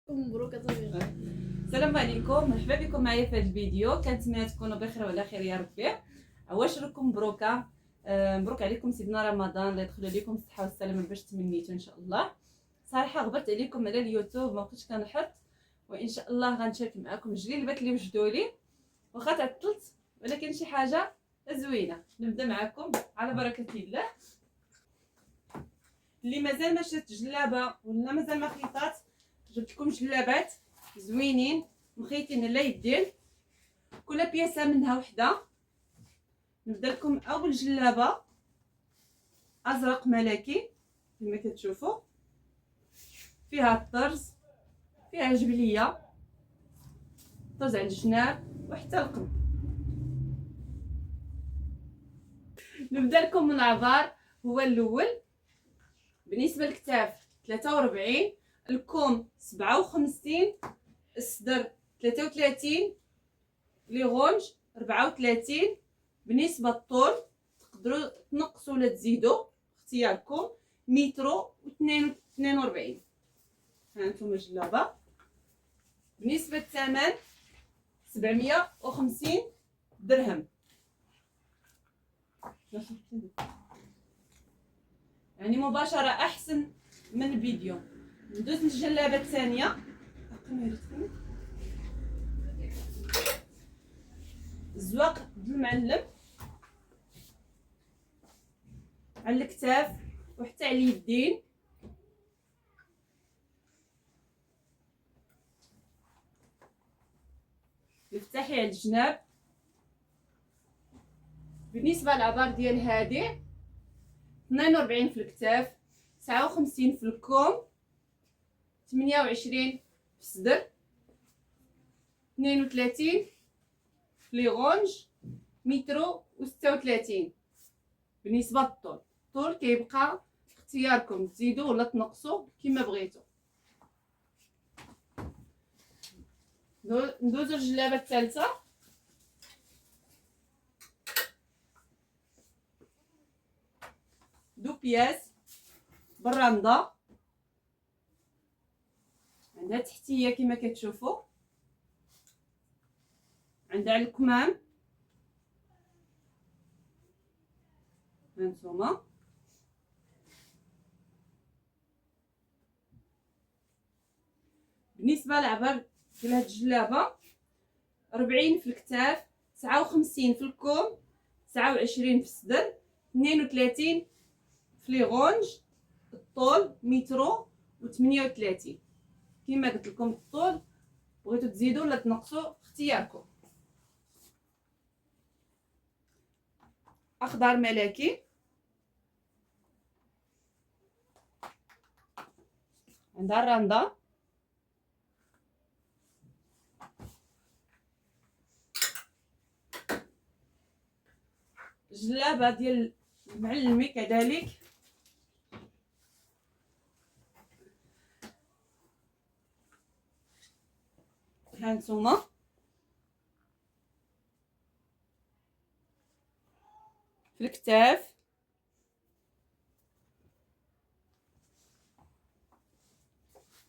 مبروك صغيرة. السلام عليكم، مرحبا بكم معايا في هذا الفيديو. كنتمنى تكونوا بخير وعلى خير يا ربي. واش راكم مبروكه؟ مبروك عليكم سيدنا رمضان، الله يدخل عليكم الصحه والسلامه باش تمنيتوا ان شاء الله. صراحه غبرت عليكم على اليوتيوب، ما بقيتش كنحط، وان شاء الله غنشارك معكم الجليبات اللي وجدوا لي. واخا تعطلت ولكن شي حاجه زوينه. نبدا معكم على بركه الله. اللي مازال ما شرات جلابه ولا مازال ما خيطات، جبت لكم جلابات زوينين مخيطين على يدين، كل بياسه منها وحده. نبدا لكم اول جلابه ازرق ملكي كما كتشوفوا، فيها الطرز، فيها جبليه، طرز على الجناب وحتى القلب. نبدا لكم من عبار، هو الاول. بالنسبه للكتاف 43، الكم 57، الصدر 33، لي غونج 34. بالنسبه للطول تقدروا تنقصوا ولا تزيدوا اختياركم، مترو و 42. ها انتم الجلابه. بالنسبه للثمن 750 درهم، يعني مباشره احسن من الفيديو. ندوز للجلابه الثانيه. الزواق بالمعلم على الكتاف وحتى على اليدين، مفتاحي على الجناب. بالنسبه للعبار ديال هادي 42 في الكتاف، 59 في الكم، 28 في الصدر، 32 في لي غونج، مترو و 36. بالنسبه للطول، الطول كيبقى اختياركم تزيدوا ولا تنقصوا كما بغيتوا. ندوزو للجلابه الثالثه. دو بياس براندا، عندها تحتيه كما كتشوفوا، عندها الكمام هانتوما. بالنسبه للعبر ديال هاد الجلابه 40 في الكتاف، 59 في الكم، 29 في الصدر، 32 في لي غونج. الطول مترو و 38. كما قلت لكم الطول بغيتو تزيدوا ولا تنقصوا اختياركم. اخضر ملكي، عندها الرنده، جلابه ديال المعلمي كذلك، هانتوما. في الكتاف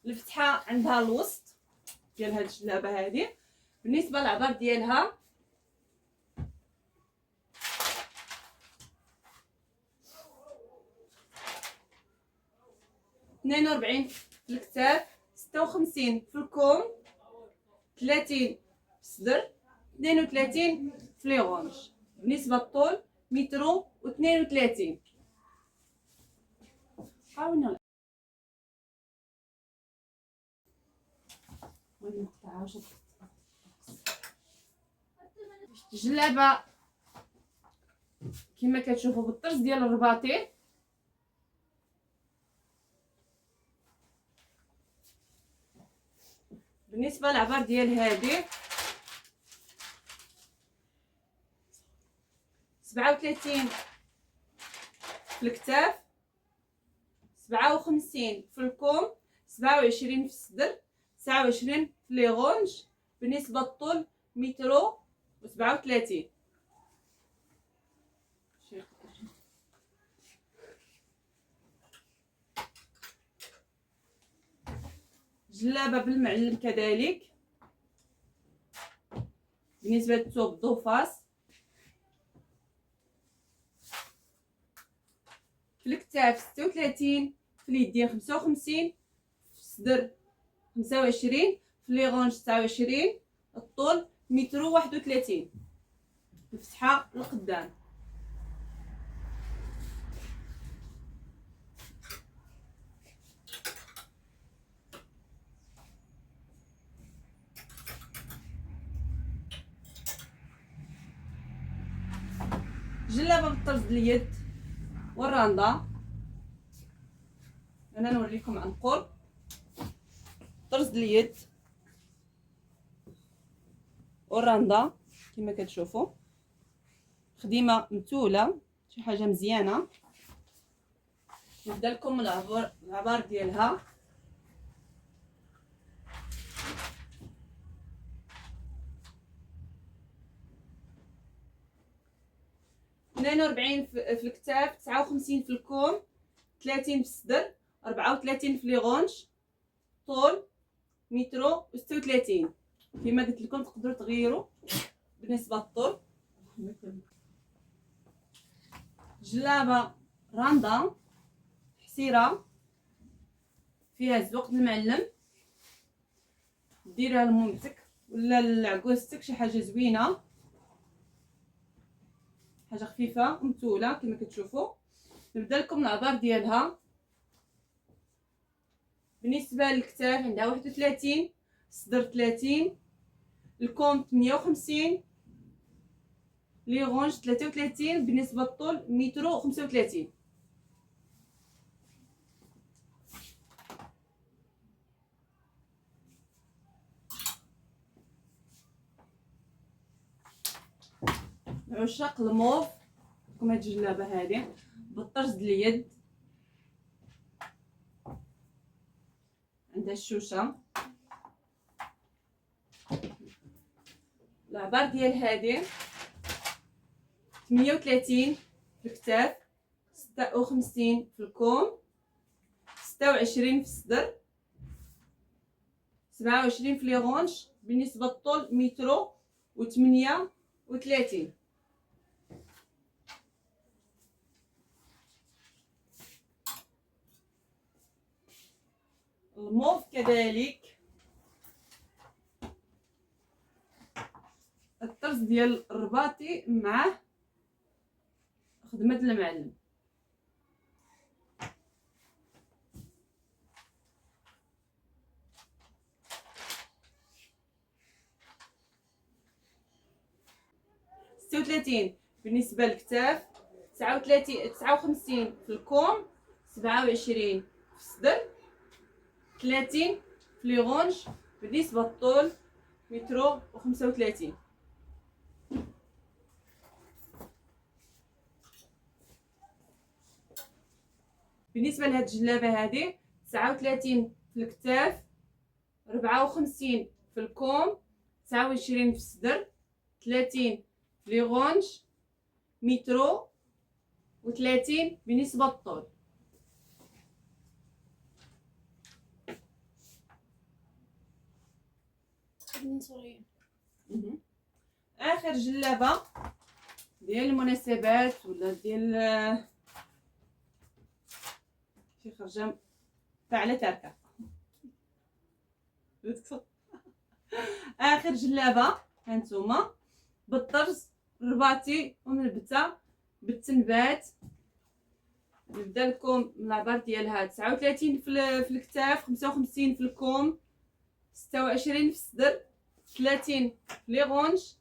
الفتحه عندها الوسط ديال هاد الجلابه هادي. بالنسبه للعبار ديالها 42 في الكتاف، 56 في الكم، 30 في الصدر، 32 في لي غونج. بالنسبه للطول مترو و 32. حاولنا الجلابه كما كتشوفوا بالطرز ديال الرباطي. بالنسبه للعبار ديال هادي 37 في الكتاف، 57 في الكم، 27 في الصدر، 29 في لي غونج. بالنسبه للطول مترو و 37. جلابه بالمعلم كذلك بالنسبه للثوب ضوفاس. في الكتاف 36، في اليدين 55، في الصدر 25، في لي غونج 29، الطول متر 31، الفتحه القدام. جلابه بالطرز اليد والراندا، انا نوريكم عن قرب طرز اليد والراندا كما كتشوفوا. خديمه متوله، شي حاجه مزيانه. نبدا لكم العبار ديالها. اثنين وأربعين في الكتاف، 59 في الكوم، 30 في الصدر، 34 في لي غونج، طول متر 36. كما قلت لكم تقدروا تغيروا بالنسبه للطول. جلابه راندا حسيره فيها الزوق المعلم، ديرها لمامتك ولا لعكوزتك، شي حاجه زوينه، حاجه خفيفه ومتوله كما كتشوفوا. نبدا لكم العبار ديالها. بالنسبه للكتاف عندها 31، الصدر 30، الكوم 58، لي غونج 33. بالنسبه للطول متر 35. عشاق الموف كما هاد الجلابه هذه بالطرز ديال اليد، عندها الشوشه. العبار ديال هذه 38 في الكتاف، 56 في الكوم، 26 في الصدر، 27 في لي غونج. بالنسبه للطول متر 38. الموف كذلك الطرز ديال الرباطي مع خدمه المعلم. ستة وثلاثين بالنسبه للكتاف، 59 في الكوم، 27 في الصدر، 30 في لي غونج. بالنسبه للطول متر 35. بالنسبه لهاد الجلابه هذه 39 في الكتاف، 54 في الكوم، 29 في الصدر، 30 في لي غونج، متر 30 بالنسبه للطول. اخر جلابه ديال المناسبات ولا ديال شي خرجه فاعله تركه. اخر جلابه هانتوما بالطرز الرباطي وملبته بالتنبات. نبدا لكم العبار ديالها 39 في الكتاف، 55 في الكوم، 26 في الصدر، 30 في لي غونج،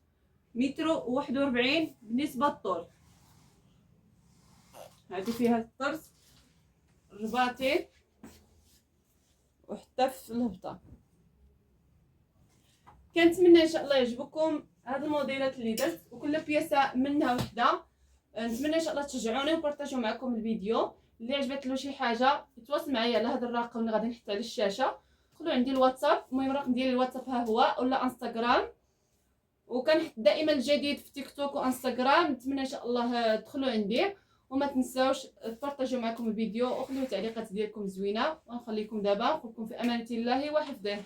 متر 41 بالنسبه للطول. هذه فيها الطرز الرباطي وحتى في الهبطه. كنتمنى ان شاء الله يعجبكم هاد الموديلات اللي درت، وكل بياسه منها وحده. نتمنى ان شاء الله تشجعوني وبارطاجيو معكم الفيديو. اللي عجبت له شي حاجه يتواصل معايا على هذا الرقم اللي غادي نحط على الشاشه. دخلوا عندي الواتساب، المهم الرقم ديالي الواتساب ها هو، ولا انستغرام. وكنحط دائما الجديد في تيك توك وانستغرام. نتمنى ان شاء الله تدخلوا عندي وما تنساوش تبارطاجيو معكم الفيديو وخليو تعليقات ديالكم زوينه، ونخليكم دابا نقول لكم في امان الله وحفظه.